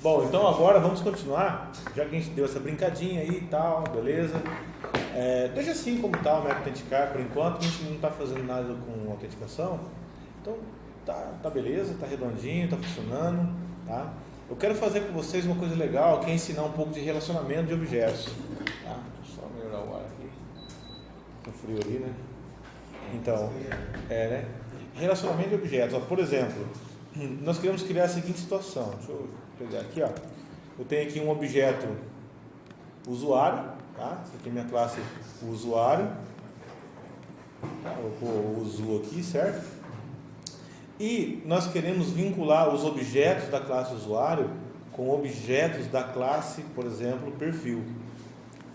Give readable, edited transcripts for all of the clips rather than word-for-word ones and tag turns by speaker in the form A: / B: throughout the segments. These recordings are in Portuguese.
A: Bom, então agora vamos continuar, já que a gente deu essa brincadinha aí e tal, beleza? Deixa assim como está o método Autenticar, por enquanto a gente não está fazendo nada com autenticação, então tá beleza, tá redondinho, tá funcionando, tá? Eu quero fazer com vocês uma coisa legal, que é ensinar um pouco de relacionamento de objetos, tá? Deixa eu só melhorar o ar aqui, tá frio ali, né? Então, né? Relacionamento de objetos, ó, por exemplo, nós queremos criar a seguinte situação, deixa eu pegar aqui, ó. Eu tenho aqui um objeto usuário, tá? Essa aqui é minha classe usuário, tá? Vou pôr o usu aqui, certo? E nós queremos vincular os objetos da classe usuário com objetos da classe, por exemplo, perfil.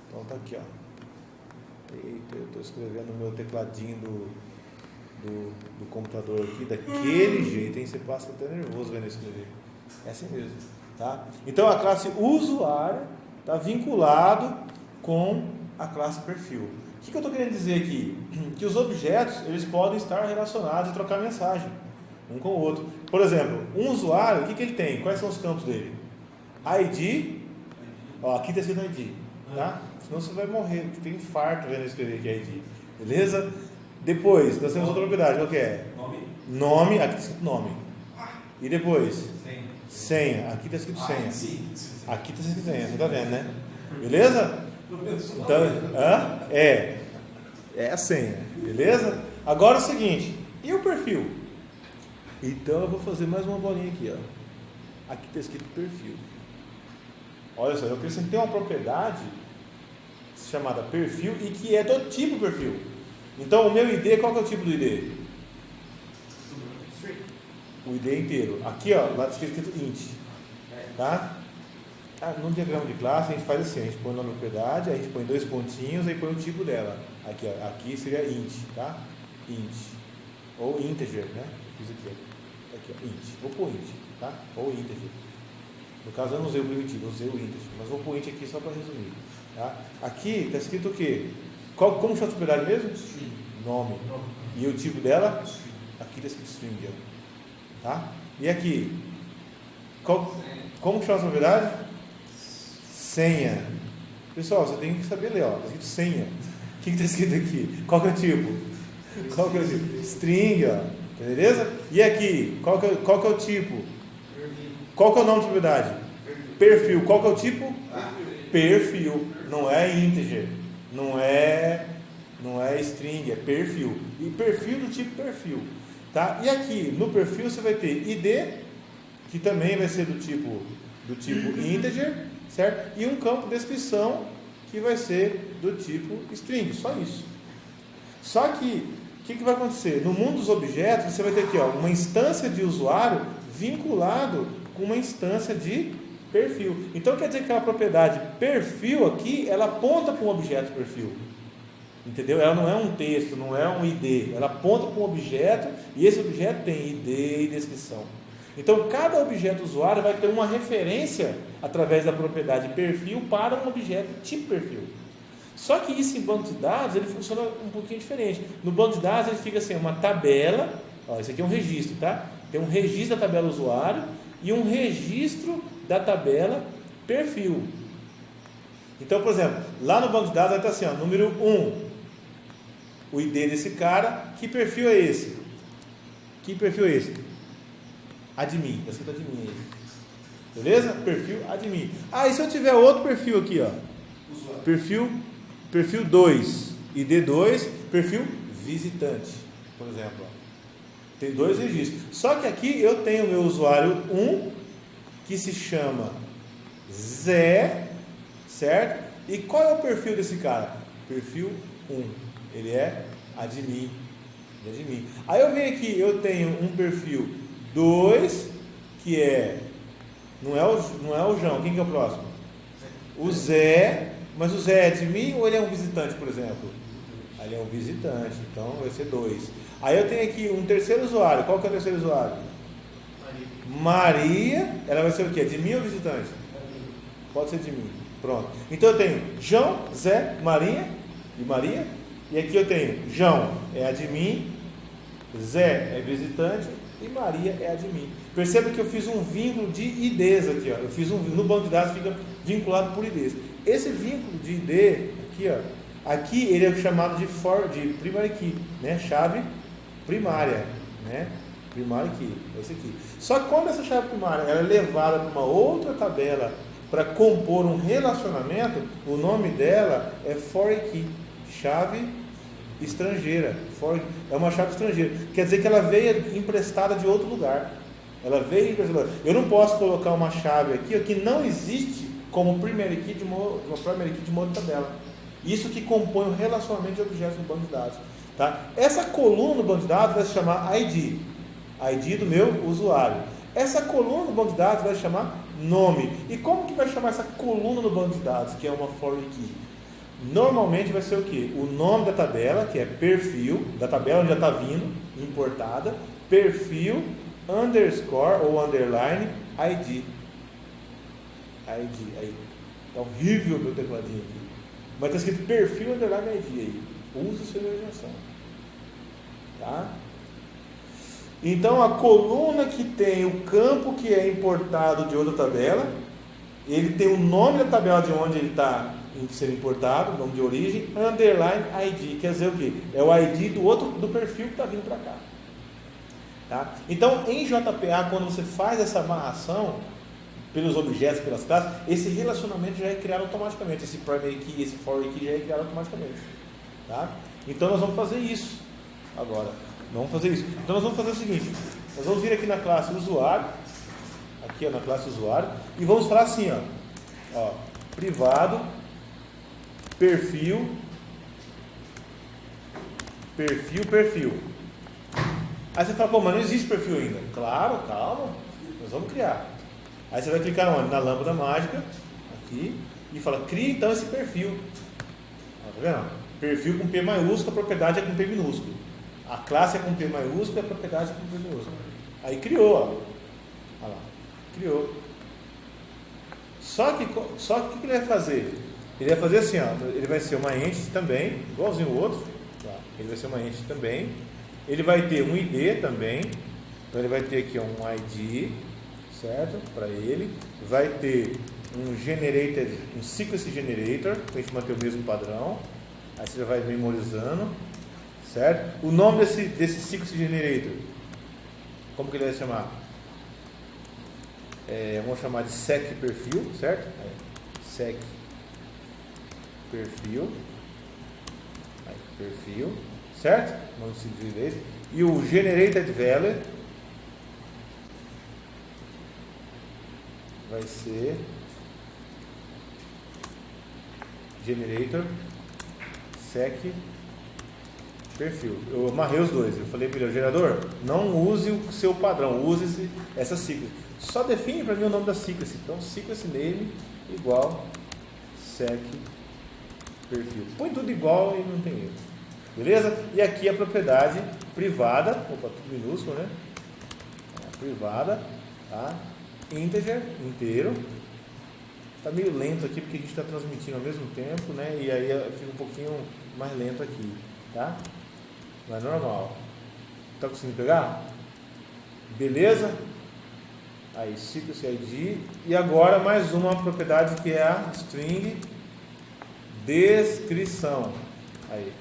A: Então tá aqui, ó. Eita, eu estou escrevendo no meu tecladinho do computador aqui, daquele jeito, hein? Você passa até nervoso vendo eu escrever. É assim mesmo, tá? Então a classe usuário está vinculado com a classe perfil. O que eu estou querendo dizer aqui? Que os objetos, eles podem estar relacionados e trocar mensagem um com o outro. Por exemplo, um usuário, o que ele tem? Quais são os campos dele? ID, ó, aqui está escrito ID, tá? Senão você vai morrer, porque tem infarto vendo eu escrever aqui ID, beleza? Depois, nós temos outra propriedade, qual que é? Nome, aqui está escrito nome. E depois? Senha, aqui está escrito senha. Aqui está escrito senha, você está vendo, né? Beleza? Então, é a senha, beleza? Agora é o seguinte, e o perfil? Então eu vou fazer mais uma bolinha aqui, ó. Aqui está escrito perfil. Olha só, eu acrescentei uma propriedade chamada perfil e que é do tipo perfil. Então o meu ID, qual que é o tipo do ID? O ID inteiro. Aqui, ó, lá está escrito int, tá? No diagrama de classe a gente faz assim, a gente põe o nome da propriedade, a gente põe dois pontinhos, aí põe o tipo dela. Aqui, ó, aqui seria int, tá? Int. Ou integer, né? Fiz aqui, ó. Aqui, ó, int. Vou pôr int, tá? Ou integer. No caso eu não usei o primitivo, eu usei o integer, mas vou pôr int aqui só para resumir, tá? Aqui está escrito o quê? Como chama a propriedade mesmo? Nome. E o tipo dela? Aqui está escrito string, ó. Tá? E aqui? Como chama a propriedade? Senha. Pessoal, você tem que saber ler, ó. Está escrito senha. O que está escrito aqui? Qual que é o tipo? Qual que é o tipo? String, ó. Beleza? E aqui? Qual que é o tipo? Qual que é o nome da propriedade? Perfil. Qual que é o tipo? Perfil. Não é integer. Não é string, é perfil. E perfil do tipo perfil. Tá? E aqui no perfil você vai ter ID, que também vai ser do tipo integer, certo? E um campo de descrição que vai ser do tipo string, só isso. Só que o que vai acontecer? No mundo dos objetos você vai ter aqui, ó, uma instância de usuário vinculado com uma instância de perfil. Então quer dizer que aquela propriedade perfil aqui, ela aponta para um objeto perfil. Entendeu? Ela não é um texto, não é um ID, ela aponta para um objeto e esse objeto tem ID e descrição. Então cada objeto usuário vai ter uma referência através da propriedade perfil para um objeto tipo perfil. Só que isso em banco de dados ele funciona um pouquinho diferente. No banco de dados ele fica assim, uma tabela, ó, isso aqui é um registro, tá? Tem um registro da tabela usuário e um registro da tabela perfil. Então, por exemplo, lá no banco de dados vai estar assim, ó, número 1, o ID desse cara. Que perfil é esse? Que perfil é esse? Admin, está escrito admin aí. Beleza? Perfil admin. E se eu tiver outro perfil aqui, ó, perfil 2, ID 2, perfil visitante, por exemplo, ó. Tem dois registros. Só que aqui eu tenho o meu usuário 1, que se chama Zé, certo? E qual é o perfil desse cara? Perfil 1. Ele é admin. Aí eu venho aqui, eu tenho um perfil 2, que não é o João. Quem que é o próximo? O Zé. Mas o Zé é admin ou ele é um visitante, por exemplo? Ele é um visitante, então vai ser 2. Aí eu tenho aqui um terceiro usuário. Qual que é o terceiro usuário? Maria. Ela vai ser o quê? De mim ou visitante? Pode ser de mim. Pronto. Então eu tenho João, Zé, Maria e Maria. E aqui eu tenho João é admin, Zé é visitante e Maria é admin. Perceba que eu fiz um vínculo de IDs aqui, ó. Eu fiz no banco de dados fica vinculado por IDs. Esse vínculo de ID aqui, ó, aqui ele é chamado de primary key, né? Chave primária, né? Primary key, esse aqui. Só que quando essa chave primária ela é levada para uma outra tabela para compor um relacionamento, o nome dela é foreign key, chave estrangeira. É uma chave estrangeira. Quer dizer que ela veio emprestada de outro lugar. Ela veio emprestada. Eu não posso colocar uma chave aqui que não existe como primary key de uma outra tabela. Isso que compõe o relacionamento de objetos no banco de dados. Tá? Essa coluna no banco de dados vai se chamar ID. ID do meu usuário. Essa coluna no banco de dados vai se chamar nome. E como que vai chamar essa coluna no banco de dados, que é uma foreign key? Normalmente vai ser o quê? O nome da tabela, que é perfil, da tabela onde já está vindo, importada, perfil, underscore ou underline, ID. ID, aí. Tá horrível meu tecladinho aqui. Mas está escrito perfil, underline, ID aí. Use sua imaginação. Tá? Então, a coluna que tem o campo que é importado de outra tabela, ele tem o nome da tabela de onde ele está sendo importado, nome de origem, underline ID, quer dizer o quê? É o ID do perfil que está vindo para cá. Tá? Então, em JPA, quando você faz essa amarração pelos objetos, pelas classes, esse relacionamento já é criado automaticamente, esse primary key, esse foreign key já é criado automaticamente. Tá? Então, nós vamos fazer isso agora. Vamos fazer isso. Então nós vamos fazer o seguinte, nós vamos vir aqui na classe usuário, aqui ó, na classe usuário, e vamos falar assim, ó, privado, perfil. Aí você fala, pô, mas não existe perfil ainda. Claro, calma, nós vamos criar. Aí você vai clicar onde? Na lâmpada mágica, aqui, e fala, cria então esse perfil. Tá vendo? Perfil com P maiúsculo, a propriedade é com P minúsculo. A classe é com P maiúsculo e a propriedade é com P minúsculo. Aí criou, ó. Olha lá. Criou. Só que o que ele vai fazer? Ele vai fazer assim, ó. Ele vai ser uma entity também, igualzinho o outro. Tá? Ele vai ser uma entity também. Ele vai ter um ID também. Então ele vai ter aqui um ID, certo? Para ele. Vai ter um generator, um sequence generator, para a gente manter o mesmo padrão. Aí você já vai memorizando. Certo? O nome desse sequence generator, como que ele vai chamar? Vamos chamar de sec perfil, certo? Sec perfil, perfil, certo? Vamos dividir esse. E o generated value vai ser generator sec perfil. Eu amarrei os dois. Eu falei para ele, gerador, não use o seu padrão, use essa sequence. Só define para mim o nome da sequence. Então, sequence name igual sec perfil. Põe tudo igual e não tem erro. Beleza? E aqui a propriedade privada, opa, tudo minúsculo, né? Privada, tá? Integer, inteiro. Tá meio lento aqui porque a gente está transmitindo ao mesmo tempo, né? E aí fica um pouquinho mais lento aqui, tá? Mas normal. Tá conseguindo pegar? Beleza? Aí, sequence ID. E agora mais uma propriedade que é a string descrição. Aí.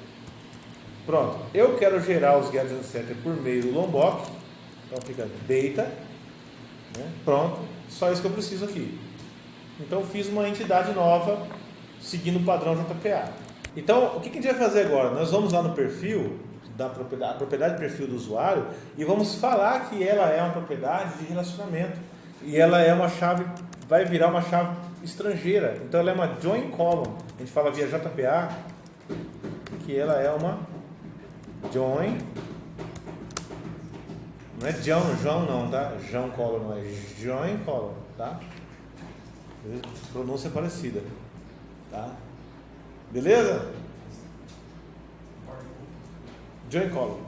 A: Pronto. Eu quero gerar os get and setter por meio do Lombok. Então fica data. Né? Pronto. Só isso que eu preciso aqui. Então fiz uma entidade nova seguindo o padrão JPA. Então, o que a gente vai fazer agora? Nós vamos lá no perfil, a propriedade de perfil do usuário, e vamos falar que ela é uma propriedade de relacionamento. E ela é uma chave, vai virar uma chave estrangeira. Então, ela é uma join column. A gente fala via JPA que ela é uma join. Não é João não, tá? Join column, não é join column, tá? Pronúncia parecida, tá? Beleza? Join column.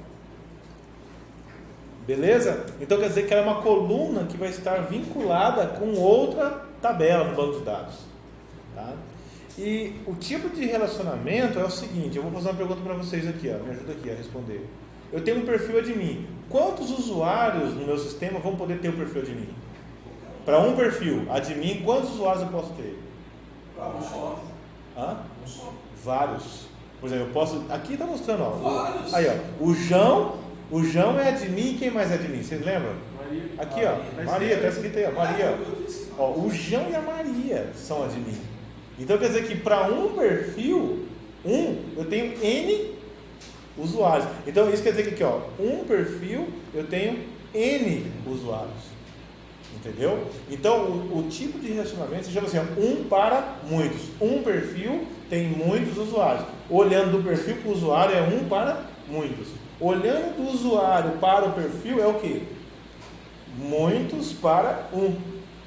A: Beleza? Então quer dizer que ela é uma coluna que vai estar vinculada com outra tabela no banco de dados. Tá? E o tipo de relacionamento é o seguinte, eu vou fazer uma pergunta para vocês aqui, ó, me ajuda aqui a responder. eu tenho um perfil admin. Quantos usuários no meu sistema vão poder ter o perfil admin? Para um perfil admin, quantos usuários eu posso ter?
B: Um só.
A: Hã?
B: Um só.
A: Vários. Por exemplo, eu posso. Aqui está mostrando, ó.
B: Vários.
A: Aí, ó. O João é admin. Quem mais é admin? Vocês lembram?
C: Maria.
A: Aqui, ó. Maria, está escrito aí, ó. Maria. Ó, o João e a Maria são admin. Então quer dizer que para um perfil, eu tenho N usuários. Então isso quer dizer que aqui, ó, um perfil eu tenho N usuários. Entendeu? Então o tipo de relacionamento se chama assim, ó, um para muitos. Um perfil tem muitos usuários. Olhando do perfil para o usuário é um para muitos. Olhando do usuário para o perfil é o quê? Muitos para um.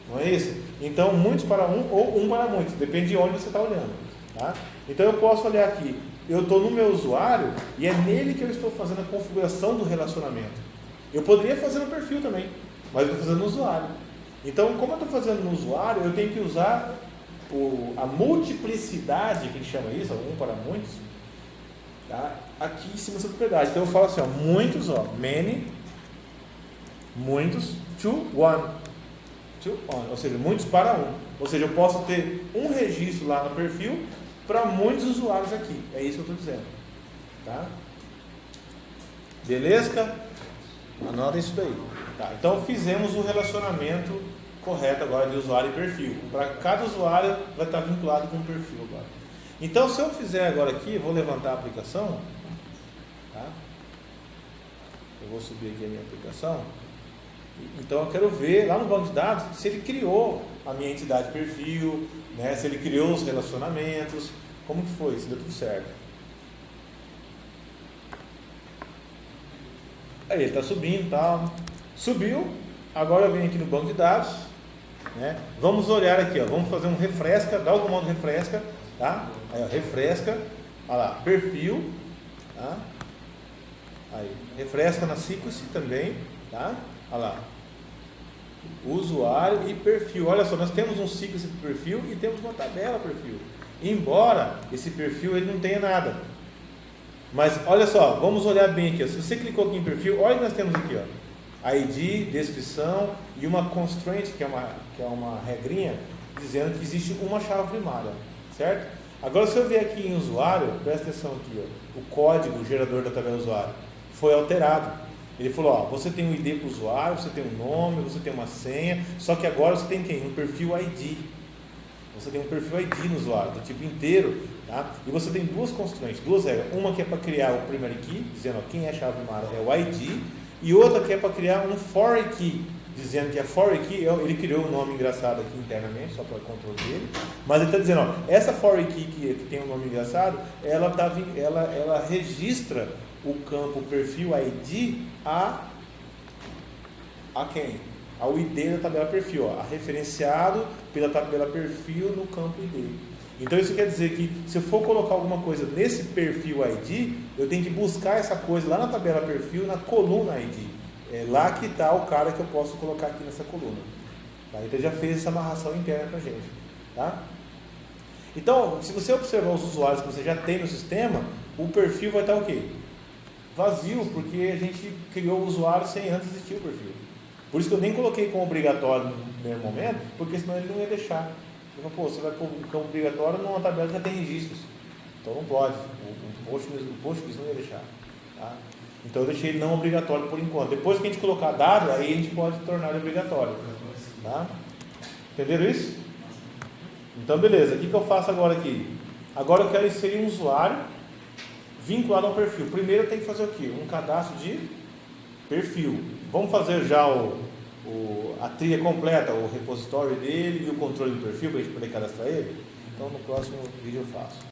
A: Não é isso? Então muitos para um ou um para muitos. Depende de onde você está olhando. Tá? Então eu posso olhar aqui. Eu estou no meu usuário e é nele que eu estou fazendo a configuração do relacionamento. Eu poderia fazer no perfil também, mas eu estou fazendo no usuário. Então, como eu estou fazendo no usuário, eu tenho que usar a multiplicidade, que a gente chama isso, um para muitos, tá? Aqui em cima dessa propriedade. Então eu falo assim, ó, muitos, ó, many, muitos, to one, ou seja, muitos para um. Ou seja, eu posso ter um registro lá no perfil para muitos usuários aqui. É isso que eu estou dizendo. Tá? Beleza? Anota isso daí. Tá, então fizemos o relacionamento correto agora de usuário e perfil. Para cada usuário vai estar vinculado com o perfil agora. Então se eu fizer agora aqui, vou levantar a aplicação. Tá? Eu vou subir aqui a minha aplicação. Então eu quero ver lá no banco de dados se ele criou a minha entidade perfil, né, se ele criou os relacionamentos, como que foi, se deu tudo certo. Aí ele está subindo, tá? Subiu, agora eu venho aqui no banco de dados, né? Vamos olhar aqui, ó, vamos fazer um refresca, dá o comando refresca, tá? Aí ó, refresca, olha lá, perfil, tá? Aí, refresca na sequence também, tá? Olha lá, usuário e perfil. Olha só, nós temos um sequence de perfil e temos uma tabela perfil. Embora esse perfil ele não tenha nada, mas olha só, vamos olhar bem aqui. Ó. Se você clicou aqui em perfil, olha o que nós temos aqui, ó, ID, descrição e uma constraint que é uma regrinha dizendo que existe uma chave primária, certo? Agora se eu vier aqui em usuário, presta atenção aqui, ó, o código gerador da tabela usuário foi alterado. Ele falou, ó, você tem um ID para o usuário, você tem um nome, você tem uma senha, só que agora você tem quem? Um perfil ID. Você tem um perfil ID no usuário, do tipo inteiro, tá? E você tem duas constraints, duas regras. Uma que é para criar o primary key, dizendo ó, quem é a chave primária é o ID, e outra que é para criar um foreign key, dizendo que a foreign key, ele criou um nome engraçado aqui internamente, só para o controle dele, mas ele está dizendo, ó, essa foreign key que tem um nome engraçado, ela registra o campo perfil ID a quem? Ao ID da tabela perfil, ó, referenciado pela tabela perfil no campo ID. Então isso quer dizer que se eu for colocar alguma coisa nesse perfil ID, eu tenho que buscar essa coisa lá na tabela perfil, na coluna ID. É lá que está o cara que eu posso colocar aqui nessa coluna. Tá? Então já fez essa amarração interna para a gente. Tá? Então, se você observar os usuários que você já tem no sistema, o perfil vai estar o quê? Vazio, porque a gente criou o usuário sem antes existir o perfil. Por isso que eu nem coloquei como obrigatório no primeiro momento, porque senão ele não ia deixar. Eu falei, pô, você vai pôr como obrigatório numa tabela que já tem registros. Então não pode. O Postgres não ia deixar. Tá? Então eu deixei ele não obrigatório por enquanto. Depois que a gente colocar dado, aí a gente pode tornar ele obrigatório. Tá? Entenderam isso? Então beleza, o que eu faço agora aqui? Agora eu quero inserir um usuário vinculado ao perfil. Primeiro eu tenho que fazer o quê? Um cadastro de perfil. Vamos fazer já a trilha completa, o repositório dele e o controle do perfil para a gente poder cadastrar ele? Então no próximo vídeo eu faço.